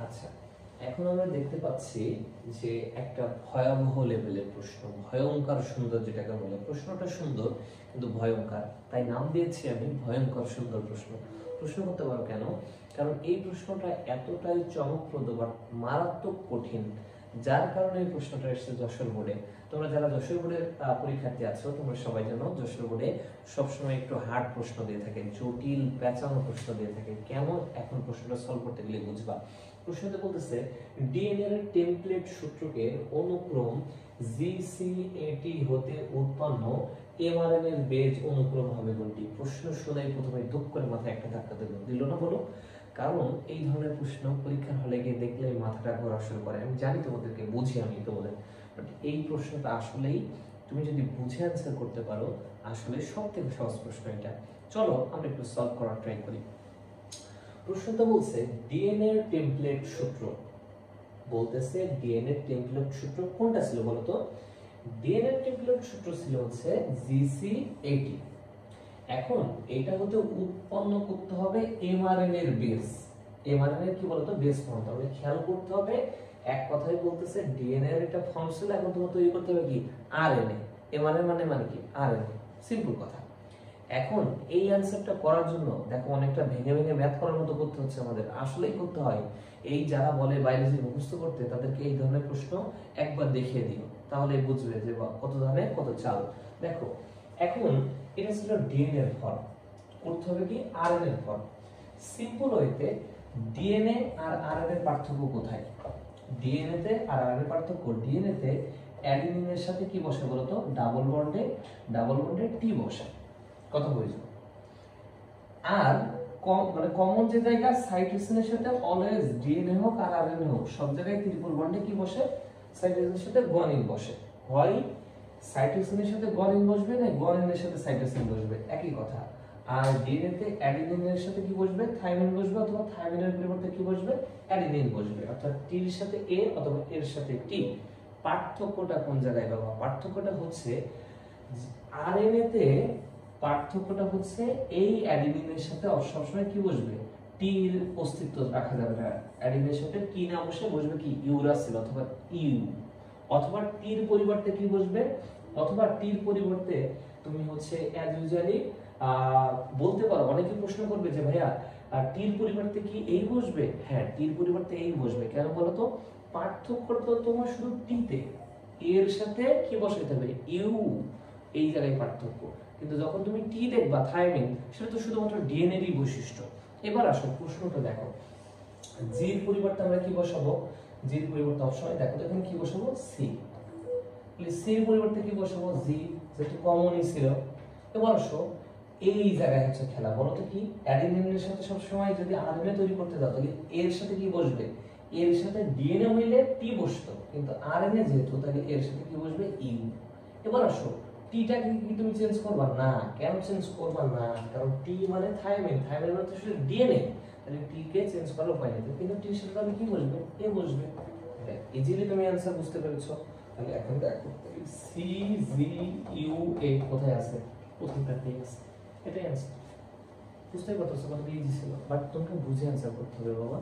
আচ্ছা, এখন আমরা দেখতে পাচ্ছি যে একটা ভয়াবহ লেভেলের প্রশ্ন, ভয়ঙ্কর সুন্দর যেটাকে বলে। প্রশ্নটা সুন্দর কিন্তু ভয়ঙ্কর, তাই নাম দিয়েছি আমি ভয়ঙ্কর সুন্দর প্রশ্ন। প্রশ্ন করতে পারো কেন? কারণ এই প্রশ্নটা এতটাই চমকপ্রদ বা মারাত্মক কঠিন, যার কারণে এই প্রশ্নটা এসেছে যশোর বোর্ডে। তোমরা যারা যশোর বোর্ডের পরীক্ষার্থী আছো, তোমরা সবাই জানো যশোর বোর্ডে সবসময় একটু হার্ড প্রশ্ন দিয়ে থাকে, জটিল পেঁচানো প্রশ্ন দিয়ে থাকে। কেন? এখন প্রশ্নটা সলভ করতে গেলে বুঝবা। প্রশ্নতে বলতেছে ডিএনএ এর টেমপ্লেট সূত্রকের অনুক্রম জিসিএটি হতে উৎপন্ন এমআরএনএ এর বেজ অনুক্রম হবে কোনটি? প্রশ্ন শুনেই প্রথমে দুঃখ করে মাথায় একটা ধাক্কা দিল না বলো? কারণ এই ধরনের প্রশ্ন পরীক্ষার হলে গিয়ে দেখলে মাথাটা ঘোরা শুরু করে। আমি জানি তোমাদেরকে, বুঝি আমি তোমাদের, বাট এই প্রশ্নটা আসলেই তুমি যদি বুঝে অ্যান্সার করতে পারো, আসলে সব থেকে সহজ প্রশ্ন এটা। চলো আমরা একটু সলভ করার ট্রাই করি। প্রশ্নটা বলছে ডিএনএ এর টেমপ্লেট সূত্র, বলতেছে ডিএনএ এর টেমপ্লেট সূত্র কোনটা ছিল বলতো? ডিএনএ এর টেমপ্লেট সূত্র ছিল হচ্ছে জিসি80। এখন এটা হতে উৎপন্ন করতে হবে এমআরএনএ এর বেস। এমআরএনএ কি বলতো? বেস ফর্ম হবে। খেয়াল করতে হবে, এক কথাই বলতেছে ডিএনএ এর একটা ফর্ম ছিল, এখন তোমার তৈরি করতে হবে কি? আরএনএ। এমআরএনএ মানে কি? আরএনএ। সিম্পল কথা। এখন এই অ্যানসারটা করার জন্য দেখো অনেকটা ভেঙে ভেঙে ম্যাথ করার মতো করতে হচ্ছে আমাদের, আসলেই করতে হয়। এই যারা বলে বায়োলজি মুখস্থ করতে, তাদেরকে এই ধরনের প্রশ্ন একবার দেখিয়ে দিও, তাহলে বুঝবে যে কত ধরনের কত চাল। দেখো এখন এটা ছিল ডিএনএ এর ফর্ম, করতে হবে কি? আরএনএ এর ফর্ম। সিম্পল ওয়েতে ডিএনএ আর আরএনএ এর পার্থক্য কোথায়? ডিএনএ তে আর আরএনএ পার্থক্য, ডিএনএ তে অ্যাডিনিনের সাথে কি বসে বলতো? ডাবল বন্ডে টি বসে। কথা বুঝছো? আর মানে কমন যে জায়গা সাইটোসিনের সাথে অলওয়েজ ডিএনএ হোক আর আরএনএ হোক, সব জায়গায় ট্রিপল বন্ডে কি বসে? সাইটোসিনের সাথে গুয়ানিন বসে। হয় সাইটোসিনের সাথে গুয়ানিন বসবে, না গুয়ানিনের সাথে সাইটোসিন বসবে, একই কথা। আর ডিএনএ তে অ্যাডিনিনের সাথে কি বসবে? থাইমিন বসবে, অথবা থাইমিনের পরিবর্তে কি বসবে? অ্যাডিনিন বসবে। অর্থাৎ টির সাথে এ অথবা এর সাথে টি। পার্থক্যটা কোন জায়গায় বাবা? পার্থক্যটা হচ্ছে আরএনএ তে পার্থক্যটা হচ্ছে এই অ্যাডিনিনের সাথে সবসময় কি বসবে? টির অস্তিত্ব রাখা যাবে না। অ্যাডিনিনের সাথে টি না বসে বসবে কি? ইউরাসিল অথবা ইউ। অথবা টির পরিবর্তে কি বসবে? অথবা টির পরিবর্তে তুমি হচ্ছে অ্যাজ ইউজুয়ালি বলতে পারো, অনেকে প্রশ্ন করবে যে ভাইয়া টির পরিবর্তে কি এই বসবে? হ্যাঁ, টির পরিবর্তে এই বসবে। কেন বলো তো? পার্থক্যটা তোমার শুধু টিতে, এর সাথে কি বসাইতে হবে? ইউ। এই জায়গায় পার্থক্য। কিন্তু যখন তুমি টি দেখবা থাইমিন, সেটা তো শুধুমাত্র ডিএনএ এরই বৈশিষ্ট্য। এবার আসো প্রশ্নটা দেখো, জির পরিবর্তে আমরা কি বসাবো? জির পরিবর্তে অপশনে দেখো এখানে কি বসাবো? সি। সির পরিবর্তে কি বসাবো? জি, যেটা কমনই ছিল। এবার আসো এই জায়গায় হচ্ছে খেলা, বলো তো কি? অ্যাডিনিনের সাথে সবসময় যদি আরএনএ তৈরি করতে যাও, তাহলে এর সাথে কি বসবে? এর সাথে ডিএনএ হইলে টি বসতো, কিন্তু আরএনএ যেহেতু, তাহলে এর সাথে কি বসবে? ইউ। এবার আসো টিটাকে কি তুমি চেঞ্জ করবা না? কেন চেঞ্জ করবা না? কারণ টি মানে থাইমিন, থাইমিন মানে তো শুধু ডিএনএ, তাহলে টি কে চেঞ্জ করার উপায় নেই। কিন্তু টির সাথে তাহলে কি বসবে? এ বসবে। ইজিলি তুমি অ্যানসার বুঝতে পেরেছো। তাহলে এখন দেখো সি জি ইউ এ কোথায় আছে? প্রথমটাতেই আছে, এটাই অ্যানসার। বুঝতেই পারছো কত ইজি ছিল, বাট তোমাকে বুঝে অ্যানসার করতে হবে বাবা।